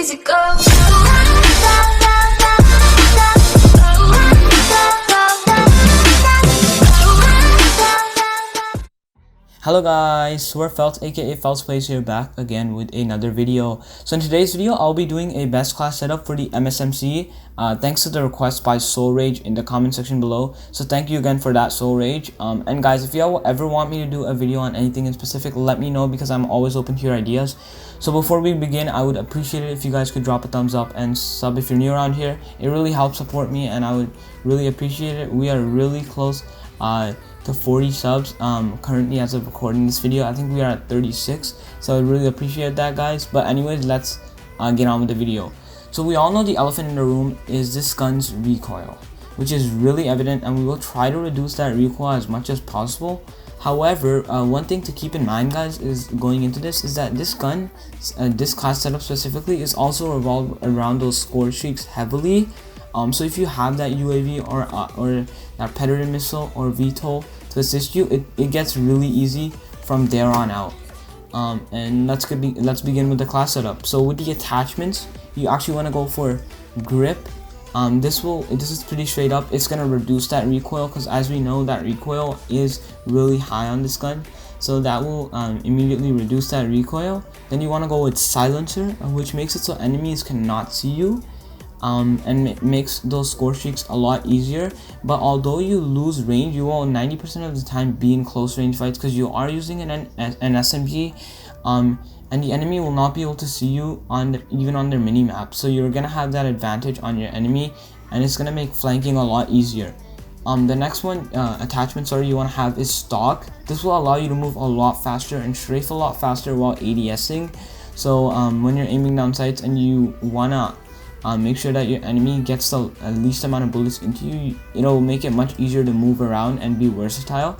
easy go. Hello guys, we're Felt aka Felt's Plays here, back again with another video. So in today's video, I'll be doing a best class setup for the MSMC, thanks to the request by SoulRage in the comment section below. So thank you again for that, SoulRage. And guys, if you ever want me to do a video on anything in specific, let me know because I'm always open to your ideas. So before we begin, I would appreciate it if you guys could drop a thumbs up and sub if you're new around here. It really helps support me and I would really appreciate it. We are really close to 40 subs currently as of recording this video. I think we are at 36, so I really appreciate that, guys. But anyways, let's get on with the video. So we all know the elephant in the room is this gun's recoil, which is really evident, and we will try to reduce that recoil as much as possible. However, one thing to keep in mind, guys, is going into this is that this gun, this class setup specifically, is also revolved around those score streaks heavily. So if you have that UAV or that predator missile or VTOL to assist you, it gets really easy from there on out. And let's begin with the class setup. So with the attachments, you actually want to go for grip. This is pretty straight up. It's gonna reduce that recoil because, as we know, that recoil is really high on this gun. So that will immediately reduce that recoil. Then you want to go with silencer, which makes it so enemies cannot see you. And makes those score streaks a lot easier. But although you lose range, you will 90% of the time be in close range fights because you are using an SMG, and the enemy will not be able to see you even on their mini map. So you're gonna have that advantage on your enemy, and it's gonna make flanking a lot easier. The next one, attachment you want to have is stock. This will allow you to move a lot faster and strafe a lot faster while ADSing. So when you're aiming down sights and you wanna make sure that your enemy gets the least amount of bullets into you, it'll make it much easier to move around and be versatile.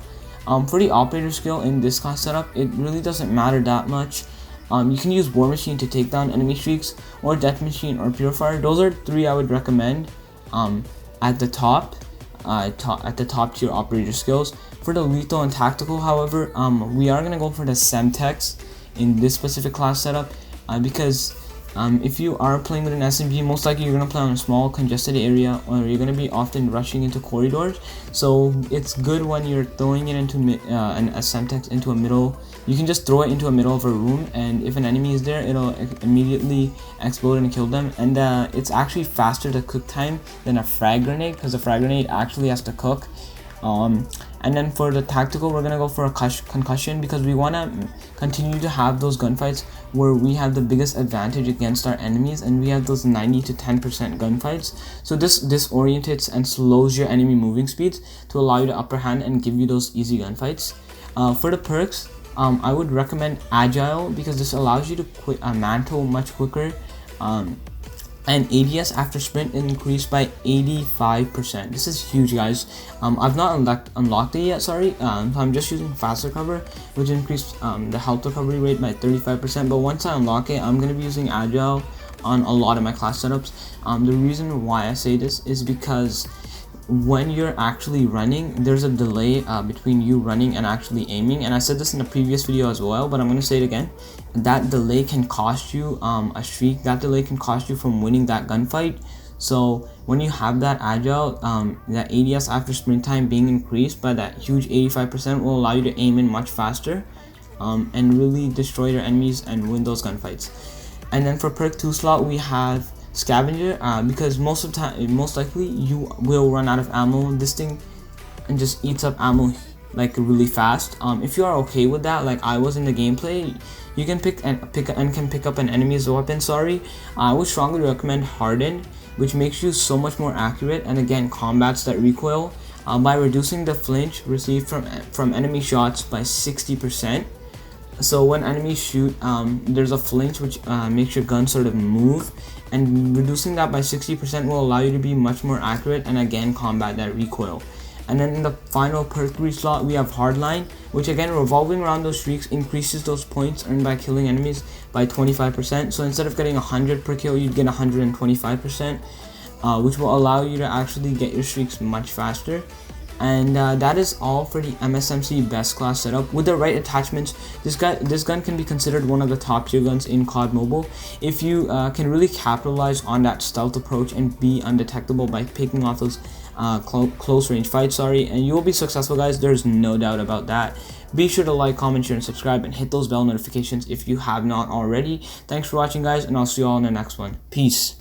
For the operator skill in this class setup, it really doesn't matter that much. You can use War Machine to take down enemy streaks, or Death Machine or Purifier. Those are three I would recommend at the top tier operator skills. For the lethal and tactical, however, we are gonna go for the Semtex in this specific class setup because if you are playing with an SMG, most likely you're going to play on a small congested area, or you're going to be often rushing into corridors. So it's good when you're throwing it into a Semtex into a middle. You can just throw it into a middle of a room, and if an enemy is there, it'll immediately explode and kill them. And it's actually faster to cook time than a frag grenade, because a frag grenade actually has to cook. And then for the tactical, we're gonna go for a concussion because we want to continue to have those gunfights where we have the biggest advantage against our enemies, and we have those 90 to 10% gunfights. So this disorientates and slows your enemy moving speeds to allow you the upper hand and give you those easy gunfights. For the perks, I would recommend agile because this allows you to quit a mantle much quicker. And ADS after sprint increased by 85%. This is huge, guys. I've not unlocked it yet, sorry. So I'm just using fast recover, which increased the health recovery rate by 35%. But once I unlock it, I'm going to be using agile on a lot of my class setups. The reason why I say this is because when you're actually running, there's a delay between you running and actually aiming. And I said this in the previous video as well, but I'm going to say it again. That delay can cost you a streak. That delay can cost you from winning that gunfight. So when you have that agile, that ADS after sprint time being increased by that huge 85% will allow you to aim in much faster and really destroy your enemies and win those gunfights. And then for perk 2 slot, we have scavenger, because most likely you will run out of ammo. This thing and just eats up ammo like really fast. If you are okay with that, like I was in the gameplay, you can pick up an enemy's weapon. I would strongly recommend hardened, which makes you so much more accurate and again combats that recoil by reducing the flinch received from enemy shots by 60%. So when enemies shoot, there's a flinch which makes your gun sort of move, and reducing that by 60% will allow you to be much more accurate and again combat that recoil. And then in the final perk 3 slot, we have hardline, which again, revolving around those streaks, increases those points earned by killing enemies by 25%. So instead of getting 100 per kill, you'd get 125%, which will allow you to actually get your streaks much faster. And that is all for the MSMC best class setup. With the right attachments, this gun can be considered one of the top tier guns in COD Mobile. If you can really capitalize on that stealth approach and be undetectable by picking off those close range fights, and you will be successful, guys. There's no doubt about that. Be sure to like, comment, share, and subscribe, and hit those bell notifications if you have not already. Thanks for watching, guys, and I'll see you all in the next one. Peace.